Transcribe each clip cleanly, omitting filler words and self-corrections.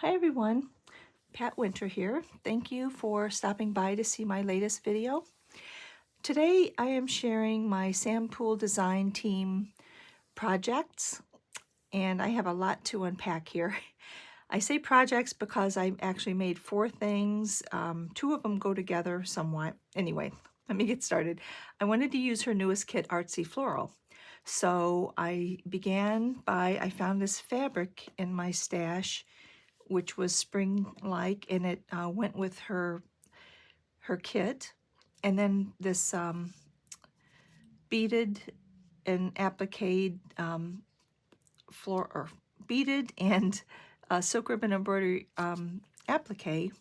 Hi everyone, Pat Winter here. Thank you for stopping by to see my latest video. Today I am sharing my Sam Poole Design team projects, and I have a lot to unpack here. I say projects because I actually made 4 things. 2 of them go together somewhat. Anyway, let me get started. I wanted to use her newest kit, Artsy Floral. So I found this fabric in my stash, which was spring-like, and it went with her kit. And then this beaded and appliqued beaded and silk ribbon embroidery applique.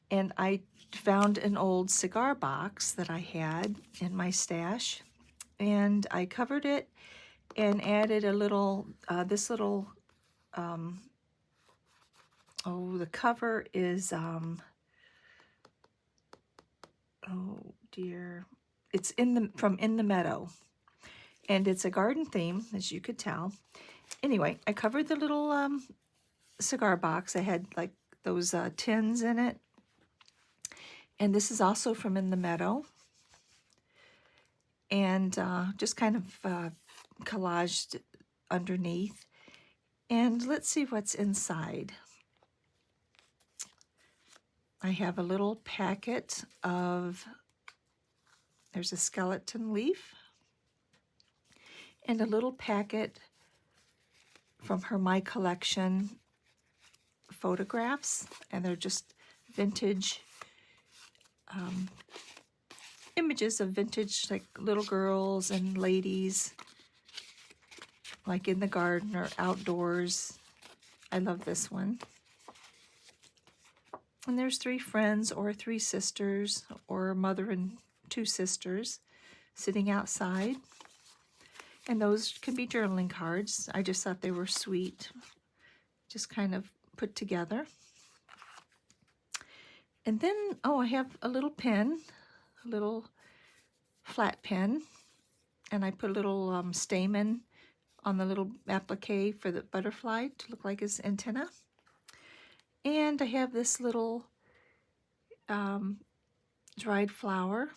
And I found an old cigar box that I had in my stash, and I covered it and added a little, the cover is, oh dear, it's from In the Meadow, and it's a garden theme, as you could tell. Anyway, I covered the little cigar box. I had like those tins in it, and this is also from In the Meadow, and just kind of collaged underneath. And let's see what's inside. I have a little packet of, there's a skeleton leaf, and a little packet from her My Collection photographs, and they're just vintage images of vintage, like little girls and ladies, like in the garden or outdoors. I love this one. And there's 3 friends or 3 sisters, or a mother and 2 sisters sitting outside. And those can be journaling cards. I just thought they were sweet, just kind of put together. And then, oh, I have a little pen, a little flat pen, and I put a little stamen on the little applique for the butterfly to look like his antenna. And I have this little dried flower,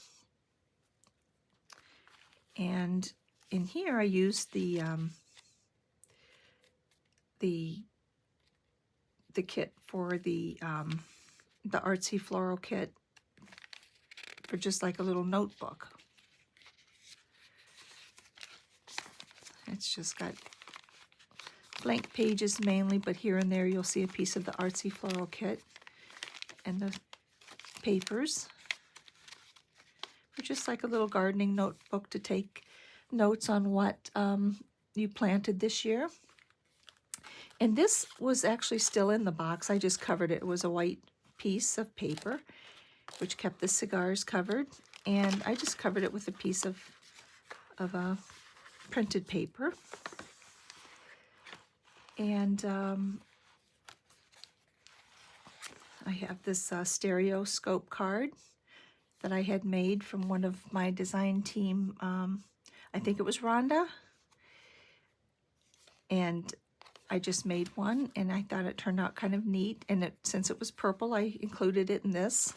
and in here I used the kit for the Artsy Floral kit for just like a little notebook. It's just got blank pages mainly, but here and there you'll see a piece of the Artsy Floral kit, and the papers for just like a little gardening notebook to take notes on what you planted this year. And this was actually still in the box. I just covered it. It was a white piece of paper, which kept the cigars covered, and I just covered it with a piece of printed paper. And I have this stereoscope card that I had made from one of my design team. I think it was Rhonda. And I just made one, and I thought it turned out kind of neat. And since it was purple, I included it in this.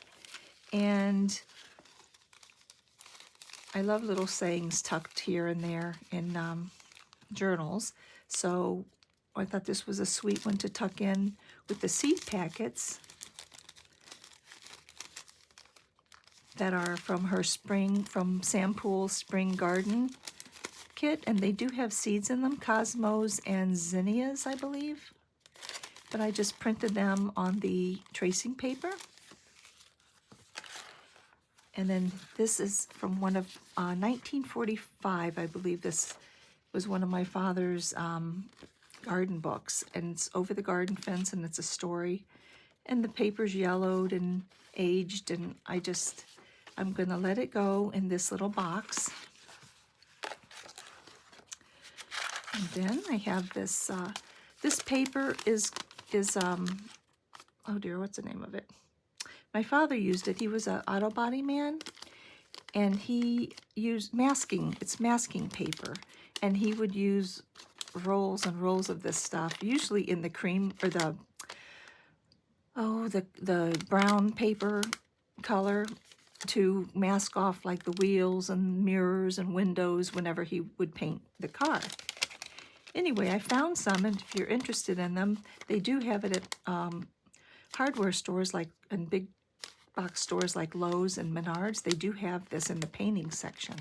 And I love little sayings tucked here and there in journals. So I thought this was a sweet one to tuck in with the seed packets that are from her from Sam Poole's Spring Garden kit, and they do have seeds in them, cosmos and zinnias, I believe. But I just printed them on the tracing paper. And then this is from one of 1945, I believe. This was one of my father's garden books, and it's over the garden fence, and it's a story. And the paper's yellowed and aged, and I'm gonna let it go in this little box. And then I have this, this paper is oh dear, what's the name of it? My father used it. He was an auto body man, and he used it's masking paper, and he would use rolls and rolls of this stuff, usually in the cream or the oh, the brown paper color to mask off like the wheels and mirrors and windows whenever he would paint the car. Anyway, I found some, and if you're interested in them, they do have it at hardware stores like and big box stores like Lowe's and Menards. They do have this in the painting section,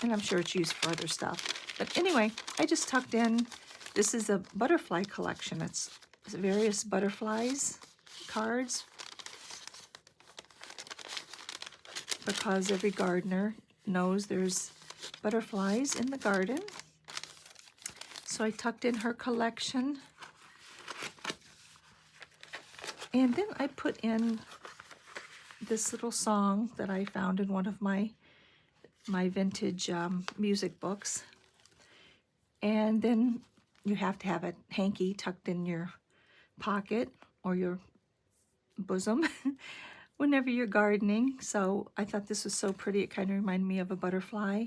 and I'm sure it's used for other stuff. But anyway, I just tucked in, this is a butterfly collection. It's various butterflies, cards, because every gardener knows there's butterflies in the garden. So I tucked in her collection. And then I put in this little song that I found in one of my vintage music books. And then you have to have a hanky tucked in your pocket or your bosom whenever you're gardening. So I thought this was so pretty. It kind of reminded me of a butterfly,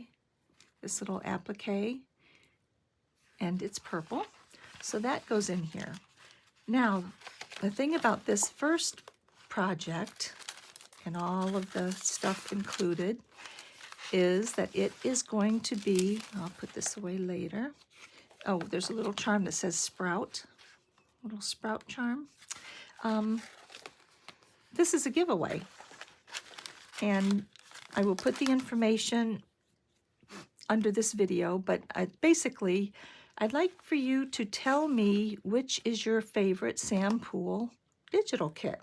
this little applique, and it's purple. So that goes in here. Now, the thing about this first project and all of the stuff included is that it is going to be, I'll put this away later. Oh, there's a little charm that says sprout, little sprout charm. This is a giveaway, and I will put the information under this video, but basically, I'd like for you to tell me which is your favorite Sam Poole digital kit.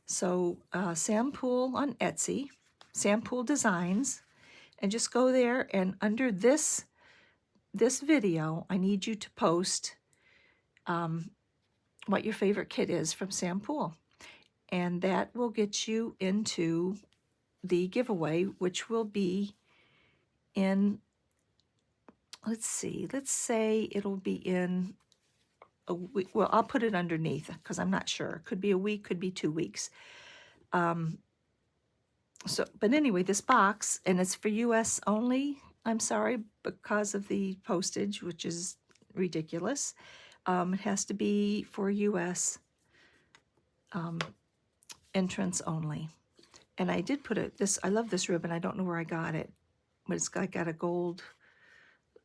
So Sam Poole on Etsy, Sam Poole Designs, and just go there, and under this video, I need you to post what your favorite kit is from Sam Poole. And that will get you into the giveaway, which will be in, let's say it'll be in a week. Well, I'll put it underneath because I'm not sure. Could be a week, could be 2 weeks. But anyway, this box, and it's for US only, I'm sorry, because of the postage, which is ridiculous. It has to be for US entrance only. And I did put I love this ribbon. I don't know where I got it, but it's got a gold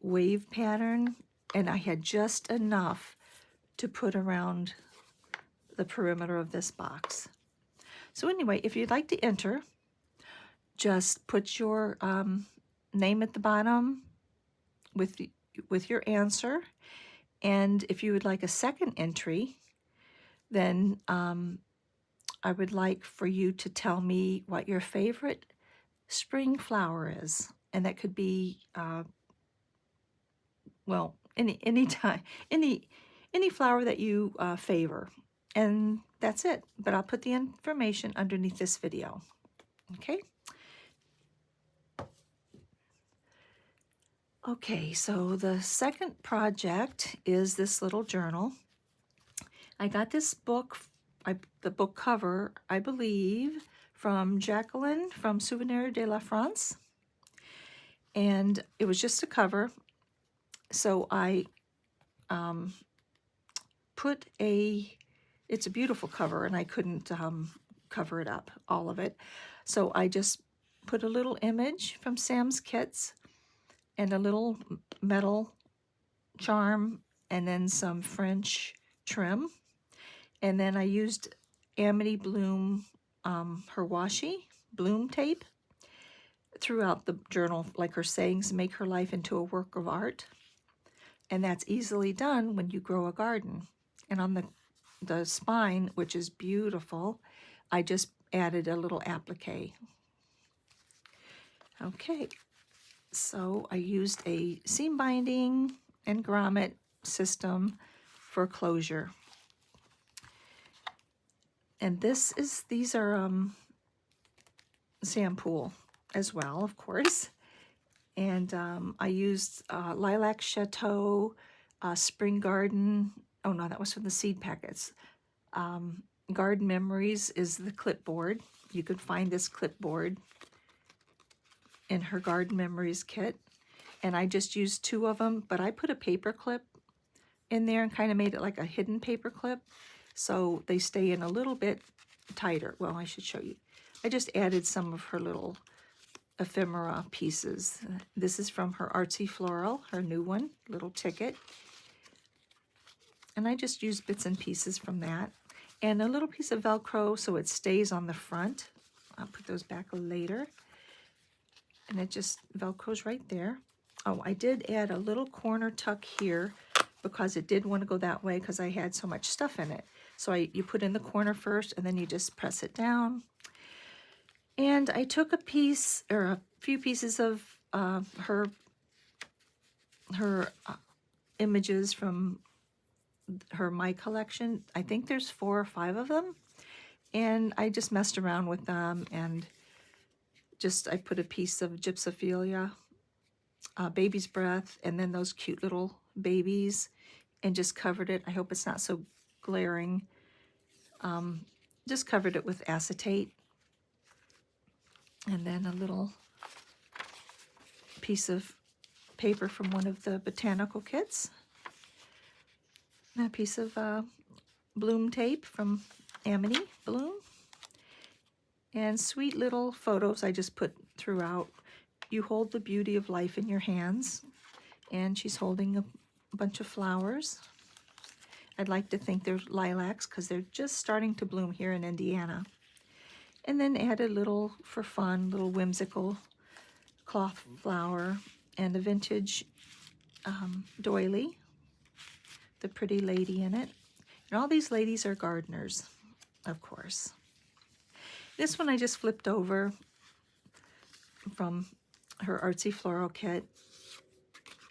wave pattern, and I had just enough to put around the perimeter of this box. So anyway, if you'd like to enter, just put your name at the bottom with your answer. And if you would like a second entry, then I would like for you to tell me what your favorite spring flower is. And that could be, well, any flower that you favor. And that's it. But I'll put the information underneath this video. Okay? Okay, so the second project is this little journal. I got this book, the book cover, I believe, from Jacqueline from Souvenir de la France. And it was just a cover. So I it's a beautiful cover, and I couldn't cover it up, all of it. So I just put a little image from Sam's Kits and a little metal charm, and then some French trim. And then I used Amity Bloom, her washi bloom tape throughout the journal, like her sayings, make her life into a work of art. And that's easily done when you grow a garden. And on the spine, which is beautiful, I just added a little applique. Okay, so I used a seam binding and grommet system for closure. And these are Sam Poole as well, of course. And I used Lilac Chateau, Spring Garden. Oh no, that was from the seed packets. Garden Memories is the clipboard. You could find this clipboard in her Garden Memories kit. And I just used 2 of them, but I put a paper clip in there and kind of made it like a hidden paper clip. so they stay in a little bit tighter. Well, I should show you. I just added some of her little ephemera pieces. This is from her Artsy Floral, her new one, little ticket. And I just used bits and pieces from that. And a little piece of Velcro so it stays on the front. I'll put those back later. And it just Velcros right there. Oh, I did add a little corner tuck here because it did want to go that way because I had so much stuff in it. So you put in the corner first and then you just press it down. And I took a piece or a few pieces of her images from my collection. I think there's 4 or 5 of them. And I just messed around with them and I put a piece of Gypsophilia, baby's breath, and then those cute little babies, and just covered it. I hope it's not so glaring. Just covered it with acetate. And then a little piece of paper from one of the botanical kits. And a piece of bloom tape from Amity Bloom. And sweet little photos I just put throughout. You hold the beauty of life in your hands. And she's holding a bunch of flowers. I'd like to think they're lilacs because they're just starting to bloom here in Indiana. And then add a little, for fun, little whimsical cloth flower and a vintage doily, the pretty lady in it. And all these ladies are gardeners, of course. This one I just flipped over from her Artsy Floral kit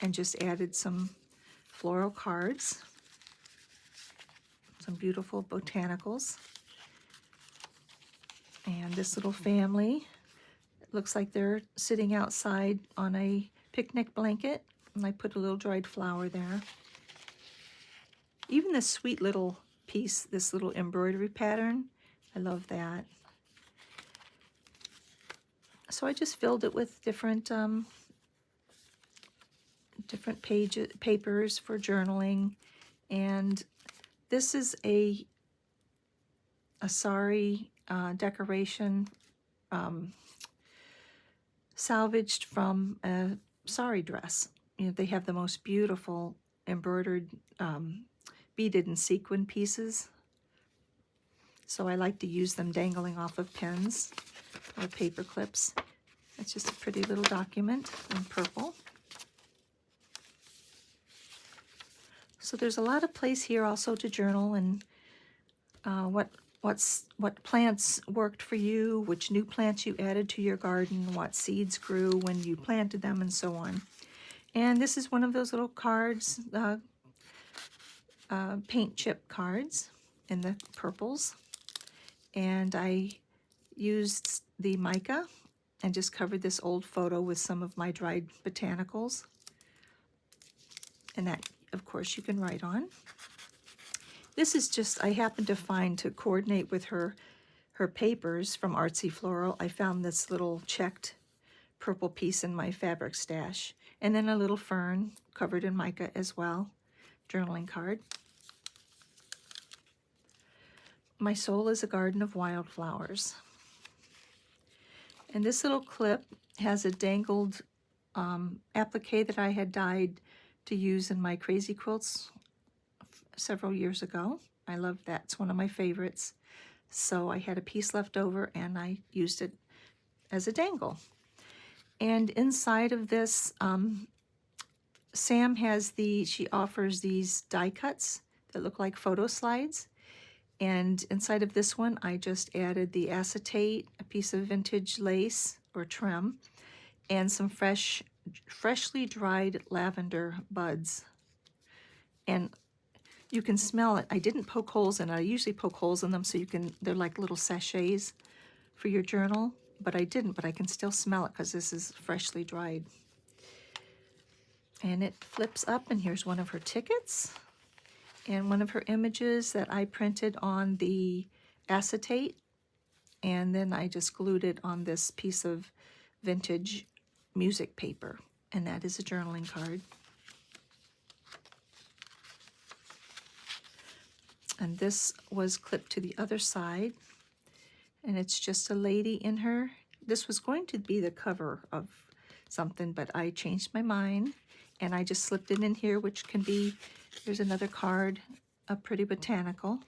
and just added some floral cards, some beautiful botanicals. And this little family, it looks like they're sitting outside on a picnic blanket, and I put a little dried flower there. Even this sweet little piece, this little embroidery pattern, I love that. So I just filled it with different papers for journaling, and this is a sari decoration salvaged from a sari dress. You know, they have the most beautiful embroidered beaded and sequin pieces. So I like to use them dangling off of pins or paper clips. It's just a pretty little document in purple. So there's a lot of place here also to journal and what plants worked for you, which new plants you added to your garden, what seeds grew when you planted them, and so on. And this is one of those little cards, paint chip cards in the purples. And I used the mica and just covered this old photo with some of my dried botanicals. And that, of course, you can write on. This is just, I happened to find to coordinate with her papers from Artsy Floral. I found this little checked purple piece in my fabric stash. And then a little fern covered in mica as well. Journaling card. My soul is a garden of wildflowers. And this little clip has a dangled applique that I had dyed to use in my crazy quilts several years ago. I love that. It's one of my favorites. So I had a piece left over and I used it as a dangle. And inside of this, Sam has she offers these die cuts that look like photo slides. And inside of this one, I just added the acetate, a piece of vintage lace or trim, and some freshly dried lavender buds. And you can smell it. I didn't poke holes in it. I usually poke holes in them so they're like little sachets for your journal, but I didn't, but I can still smell it because this is freshly dried. And it flips up, and here's one of her tickets and one of her images that I printed on the acetate, and then I just glued it on this piece of vintage music paper, and that is a journaling card. And this was clipped to the other side, and it's just a lady in her. This was going to be the cover of something, but I changed my mind, and I just slipped it in here, which can be, there's another card, a pretty botanical,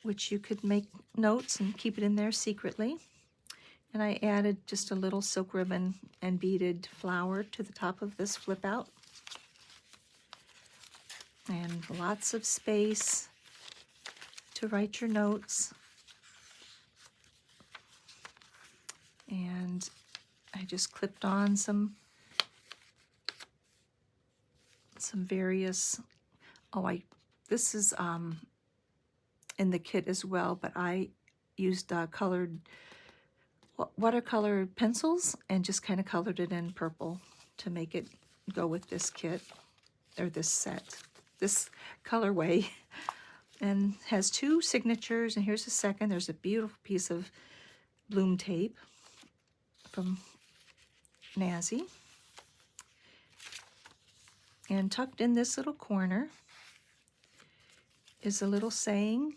which you could make notes and keep it in there secretly. And I added just a little silk ribbon and beaded flower to the top of this flip out. And lots of space to write your notes. And I just clipped on some various, this is in the kit as well, but I used colored watercolor pencils and just kind of colored it in purple to make it go with this kit, or this set, this colorway. And has 2 signatures, and here's the second. There's a beautiful piece of bloom tape from Nazi. And tucked in this little corner is a little saying,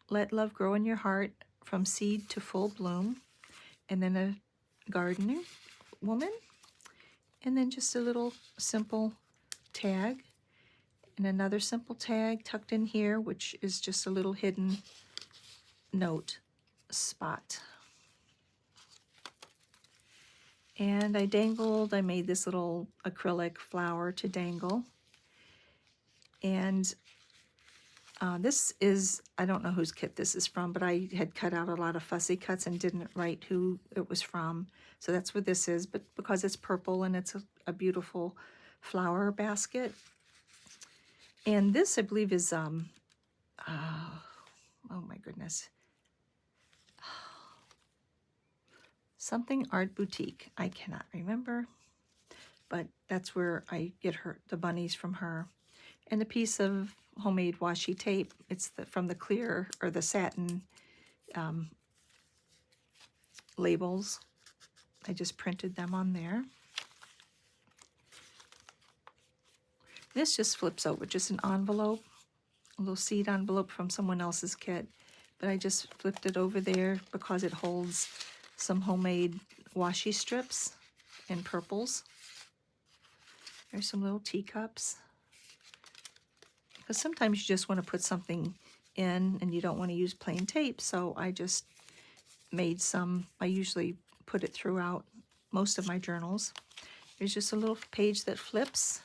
"Let love grow in your heart from seed to full bloom." And then a gardener woman. And then just a little simple tag. And another simple tag tucked in here, which is just a little hidden note spot. And I made this little acrylic flower to dangle. And this is, I don't know whose kit this is from, but I had cut out a lot of fussy cuts and didn't write who it was from. So that's what this is, but because it's purple and it's a beautiful flower basket. And this, I believe, is, oh my goodness. Something Art Boutique. I cannot remember, but that's where I get the bunnies from her. And a piece of homemade washi tape. It's from the clear or the satin labels. I just printed them on there. This just flips over, just an envelope, a little seed envelope from someone else's kit. But I just flipped it over there because it holds some homemade washi strips in purples. There's some little teacups. Because sometimes you just want to put something in and you don't want to use plain tape, so I just made some. I usually put it throughout most of my journals. There's just a little page that flips.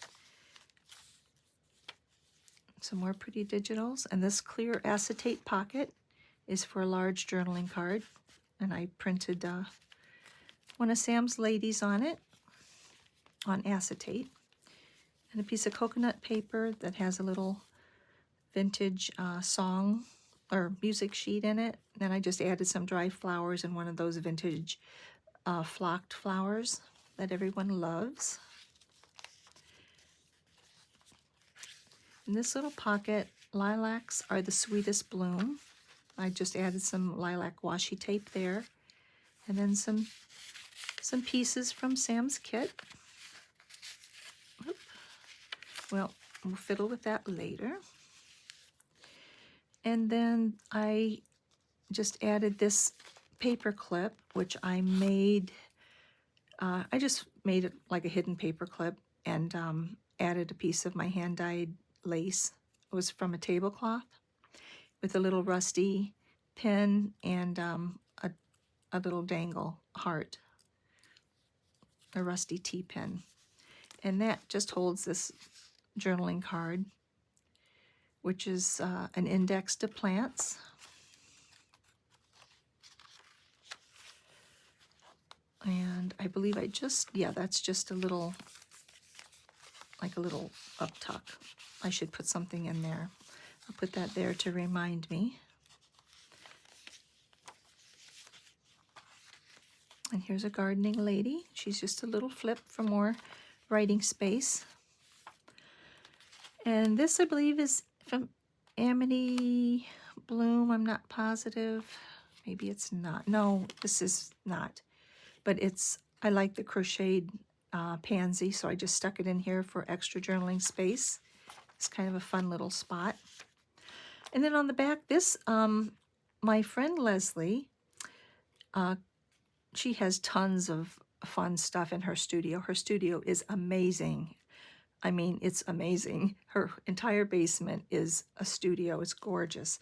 Some more pretty digitals. And this clear acetate pocket is for a large journaling card. And I printed one of Sam's ladies on it, on acetate. And a piece of coconut paper that has a little vintage song or music sheet in it. Then I just added some dry flowers and one of those vintage flocked flowers that everyone loves. In this little pocket, lilacs are the sweetest bloom. I just added some lilac washi tape there. And then some pieces from Sam's kit. Oop. Well, we'll fiddle with that later. And then I just added this paper clip, which I made. I just made it like a hidden paper clip and added a piece of my hand-dyed lace. It was from a tablecloth with a little rusty pin and a little dangle heart, a rusty T-pin. And that just holds this journaling card, which is an index to plants. And I believe that's just a little, like a little up tuck. I should put something in there. I'll put that there to remind me. And here's a gardening lady. She's just a little flip for more writing space. And this, I believe, is from Amity Bloom. I'm not positive. Maybe it's not. No, this is not. But I like the crocheted pansy, so I just stuck it in here for extra journaling space. It's kind of a fun little spot. And then on the back, this, my friend Leslie, she has tons of fun stuff in her studio. Her studio is amazing. I mean, it's amazing. Her entire basement is a studio. It's gorgeous.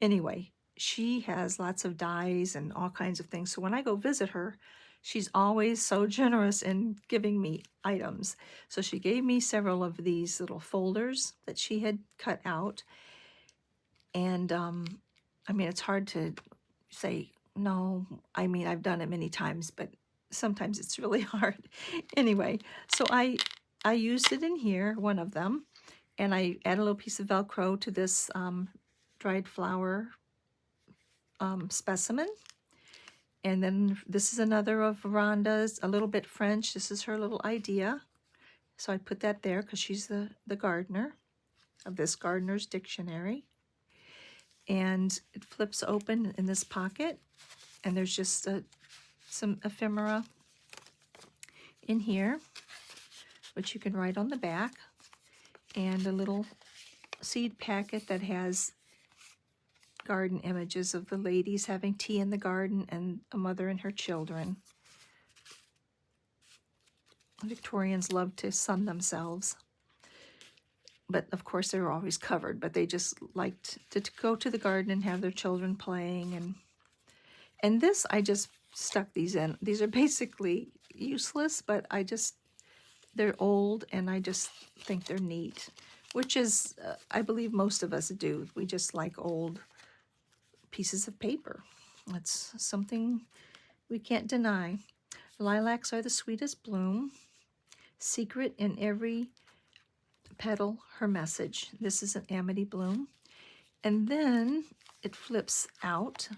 Anyway, she has lots of dyes and all kinds of things. So when I go visit her, she's always so generous in giving me items. So she gave me several of these little folders that she had cut out. And I mean, it's hard to say no. I mean, I've done it many times, but sometimes it's really hard. Anyway, so I used it in here, one of them, and I add a little piece of Velcro to this dried flower specimen. And then this is another of Rhonda's, a little bit French. This is her little idea. So I put that there because she's the gardener of this Gardener's Dictionary. And it flips open in this pocket, and there's just some ephemera in here, which you can write on the back, and a little seed packet that has garden images of the ladies having tea in the garden and a mother and her children. Victorians love to sun themselves, but of course they were always covered, but they just liked to go to the garden and have their children playing. And this, I just stuck these in. These are basically useless, but they're old, and I just think they're neat, which is, I believe most of us do. We just like old pieces of paper. That's something we can't deny. Lilacs are the sweetest bloom. Secret in every petal, her message. This is an amity bloom. And then it flips out,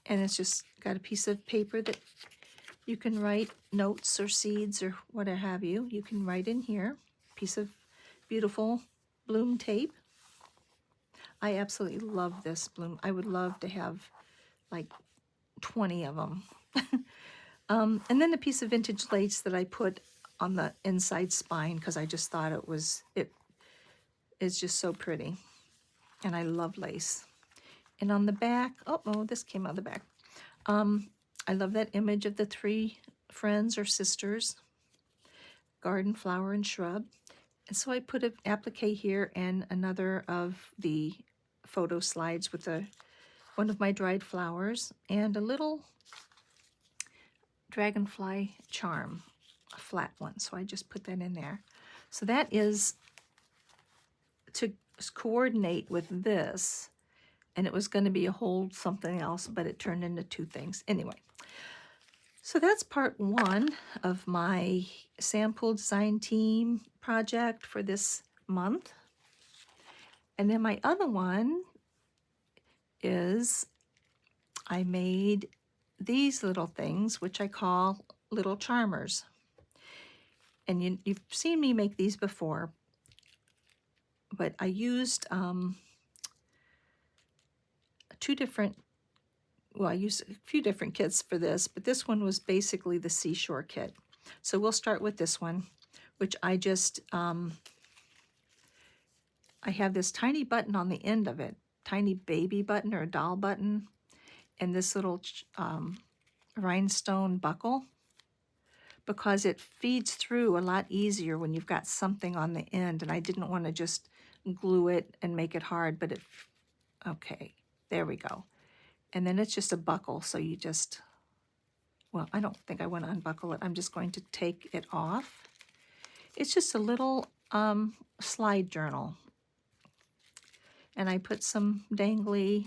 and it's just got a piece of paper that you can write notes or seeds or what have you. You can write in here. Piece of beautiful bloom tape. I absolutely love this bloom. I would love to have like 20 of them. And then a piece of vintage lace that I put on the inside spine because I just thought it is just so pretty. And I love lace. And on the back, oh, this came out of the back. I love that image of the three friends or sisters, garden, flower, and shrub. And so I put an applique here and another of the photo slides with one of my dried flowers and a little dragonfly charm, a flat one. So I just put that in there. So that is to coordinate with this, and it was going to be a whole something else, but it turned into two things. Anyway, so that's part one of my Sam Poole Design Team project for this month. And then my other one is I made these little things, which I call little charmers. And you've seen me make these before, but I used I used a few different kits for this, but this one was basically the Seashore kit. So we'll start with this one, which I just, I have this tiny button on the end of it, tiny baby button or a doll button, and this little rhinestone buckle, because it feeds through a lot easier when you've got something on the end, and I didn't want to just glue it and make it hard, but okay, there we go. And then it's just a buckle, so you just, well, I don't think I want to unbuckle it. I'm just going to take it off. It's just a little slide journal. And I put some dangly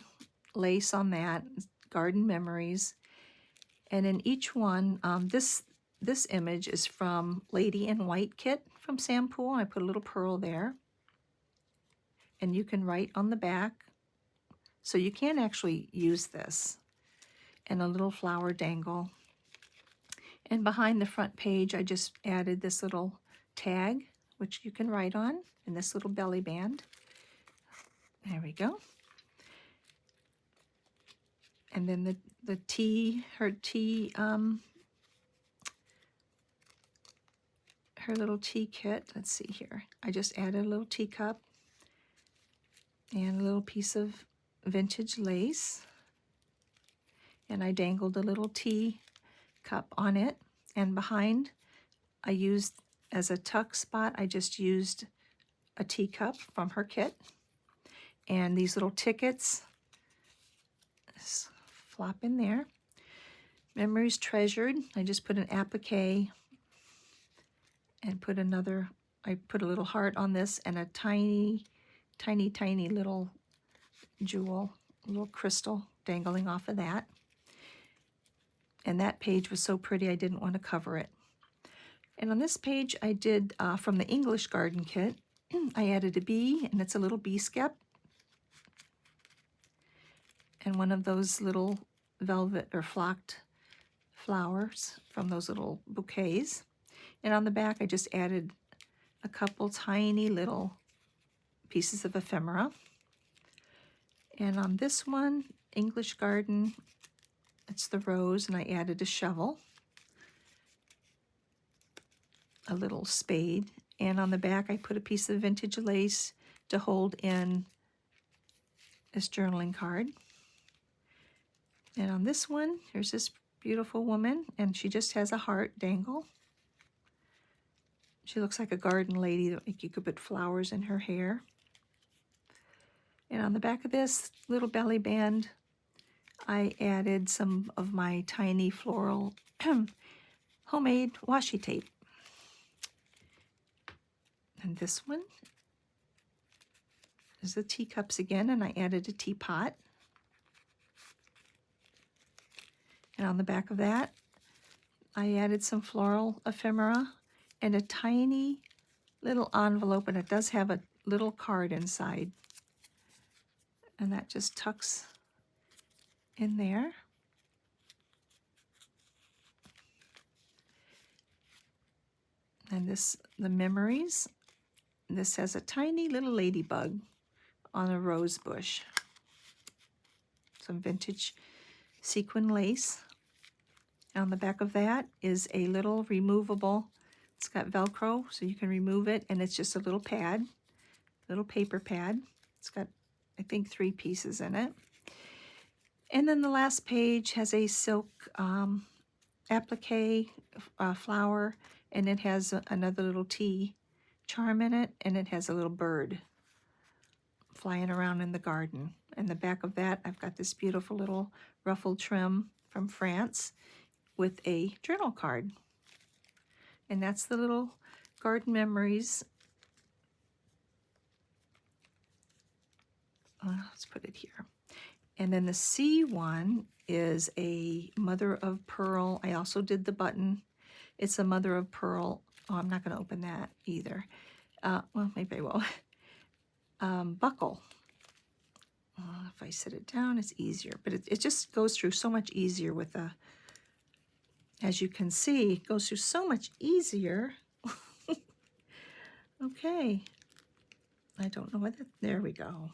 lace on that, garden memories. And in each one, this image is from Lady in White kit from Sam Poole. I put a little pearl there. And you can write on the back. So you can actually use this. And a little flower dangle. And behind the front page, I just added this little tag, which you can write on, and this little belly band. There we go. And then her little tea kit. Let's see here. I just added a little teacup and a little piece of vintage lace. And I dangled a little tea cup on it. And behind, I used, as a tuck spot, I just used a teacup from her kit. And these little tickets just flop in there. Memories treasured. I just put an applique and put another, I put a little heart on this and a tiny, tiny, tiny little jewel, little crystal dangling off of that. And that page was so pretty I didn't want to cover it. And on this page I did, from the English Garden Kit, I added a bee, and it's a little bee skep. And one of those little velvet or flocked flowers from those little bouquets. And on the back I just added a couple tiny little pieces of ephemera. And on this one, English Garden, it's the rose, and I added a shovel, a little spade, and on the back I put a piece of vintage lace to hold in this journaling card. And on this one, here's this beautiful woman, and she just has a heart dangle. She looks like a garden lady, like you could put flowers in her hair. And on the back of this little belly band, I added some of my tiny floral homemade washi tape. And this one is the teacups again, and I added a teapot. And on the back of that, I added some floral ephemera and a tiny little envelope, and it does have a little card inside. And that just tucks in there. And this, the memories, this has a tiny little ladybug on a rose bush. Some vintage sequin lace. On the back of that is a little removable, it's got Velcro so you can remove it, and it's just a little pad, little paper pad. It's got, I think, 3 pieces in it. And then the last page has a silk applique flower, and it has another little tea charm in it, and it has a little bird flying around in the garden. And the back of that, I've got this beautiful little ruffled trim from France with a journal card. And that's the little garden memories. Let's put it here. And then the C one is a mother of pearl. I also did the button. It's a mother of pearl. Oh, I'm not going to open that either. Well, maybe I will. Buckle. If I set it down, it's easier. But it just goes through so much easier with a, as you can see, it goes through so much easier. Okay. I don't know what there we go.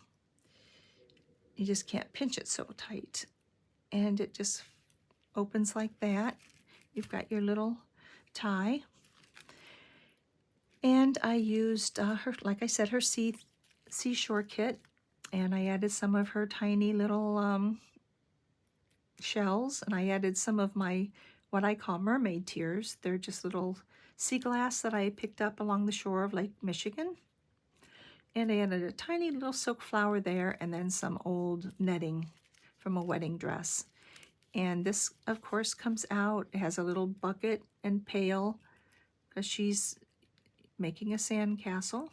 You just can't pinch it so tight. And it just opens like that. You've got your little tie. And I used her, like I said, her Seashore kit. And I added some of her tiny little shells. And I added some of my, what I call mermaid tears. They're just little sea glass that I picked up along the shore of Lake Michigan. And I added a tiny little silk flower there, and then some old netting from a wedding dress. And this, of course, comes out. It has a little bucket and pail, because she's making a sand castle.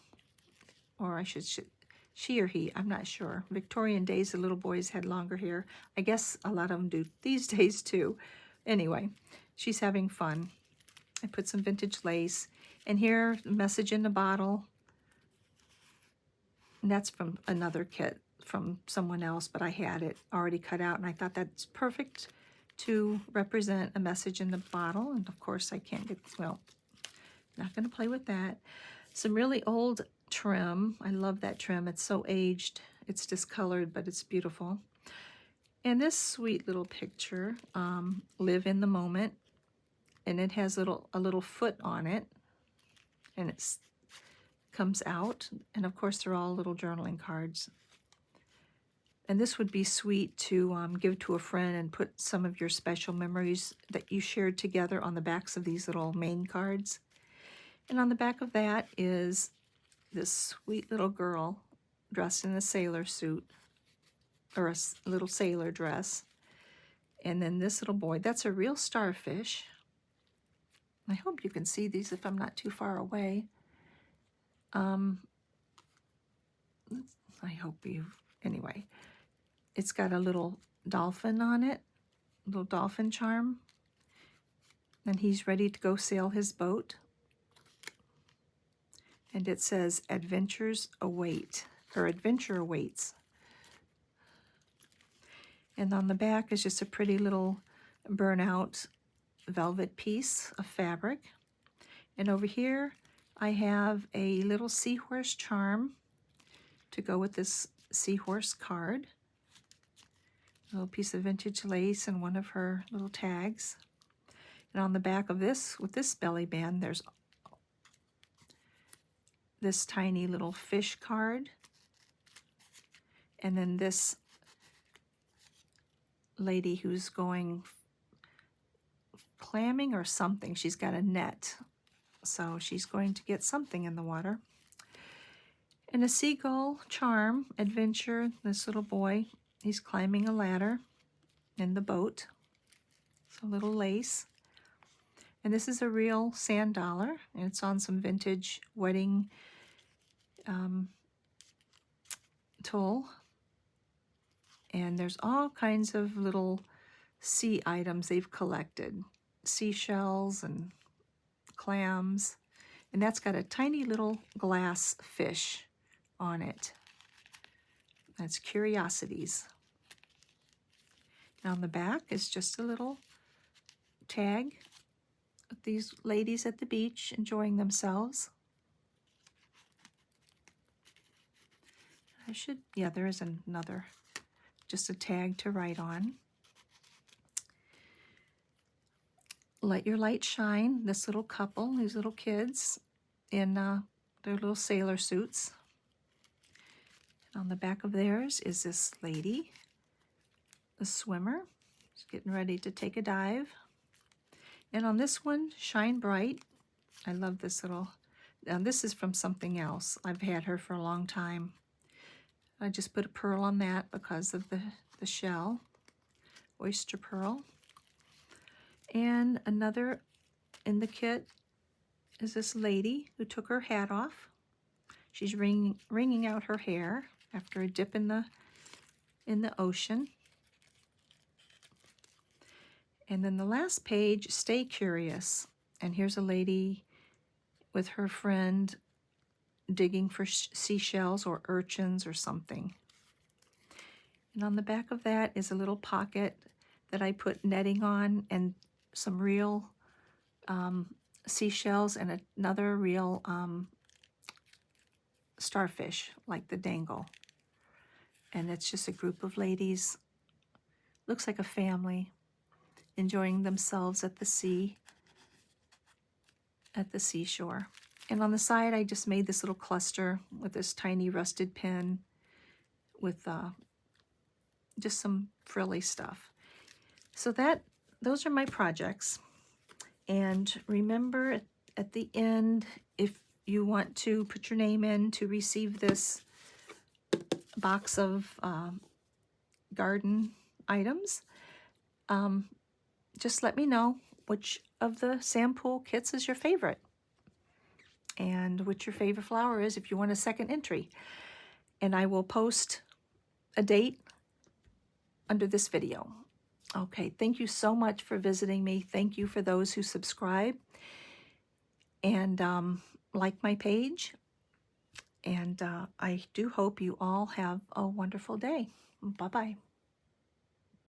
Or I should, she or he, I'm not sure. Victorian days, the little boys had longer hair. I guess a lot of them do these days too. Anyway, she's having fun. I put some vintage lace. And here, the message in the bottle. And that's from another kit from someone else, but I had it already cut out, and I thought that's perfect to represent a message in the bottle. And of course I can't get, well, not going to play with that. Some really old trim. I love that trim. It's so aged. It's discolored, but it's beautiful. And this sweet little picture, Live in the Moment, and it has a little foot on it, and it's comes out, and of course they're all little journaling cards. And this would be sweet to give to a friend and put some of your special memories that you shared together on the backs of these little main cards. And on the back of that is this sweet little girl dressed in a sailor suit, or a little sailor dress. And then this little boy, that's a real starfish. I hope you can see these if I'm not too far away. I hope you, anyway. It's got a little dolphin on it, little dolphin charm. And he's ready to go sail his boat. And it says, adventures await, or adventure awaits. And on the back is just a pretty little burnout velvet piece of fabric. And over here, I have a little seahorse charm to go with this seahorse card. A little piece of vintage lace and one of her little tags. And on the back of this, with this belly band, there's this tiny little fish card. And then this lady who's going clamming or something. She's got a net. So she's going to get something in the water. And a seagull charm, adventure, this little boy, he's climbing a ladder in the boat. So a little lace. And this is a real sand dollar, and it's on some vintage wedding tulle. And there's all kinds of little sea items they've collected. Seashells and clams. And that's got a tiny little glass fish on it. That's Curiosities. And on the back is just a little tag of these ladies at the beach enjoying themselves. Yeah, there is another, just a tag to write on. Let your light shine, this little couple, these little kids in their little sailor suits. And on the back of theirs is this lady, a swimmer. She's getting ready to take a dive. And on this one, Shine Bright. I love this little, now this is from something else. I've had her for a long time. I just put a pearl on that because of the shell, oyster pearl. And another in the kit is this lady who took her hat off. She's wringing out her hair after a dip in the ocean. And then the last page, Stay Curious. And here's a lady with her friend digging for seashells or urchins or something. And on the back of that is a little pocket that I put netting on and some real seashells and another real starfish like the dangle. And it's just a group of ladies, looks like a family, enjoying themselves at the sea, at the seashore. And on the side, I just made this little cluster with this tiny rusted pin with just some frilly stuff. So those are my projects. And remember at the end, if you want to put your name in to receive this box of garden items, just let me know which of the Sam Poole kits is your favorite and what your favorite flower is if you want a second entry. And I will post a date under this video. Okay, thank you so much for visiting me. Thank you for those who subscribe and like my page. And I do hope you all have a wonderful day. Bye-bye.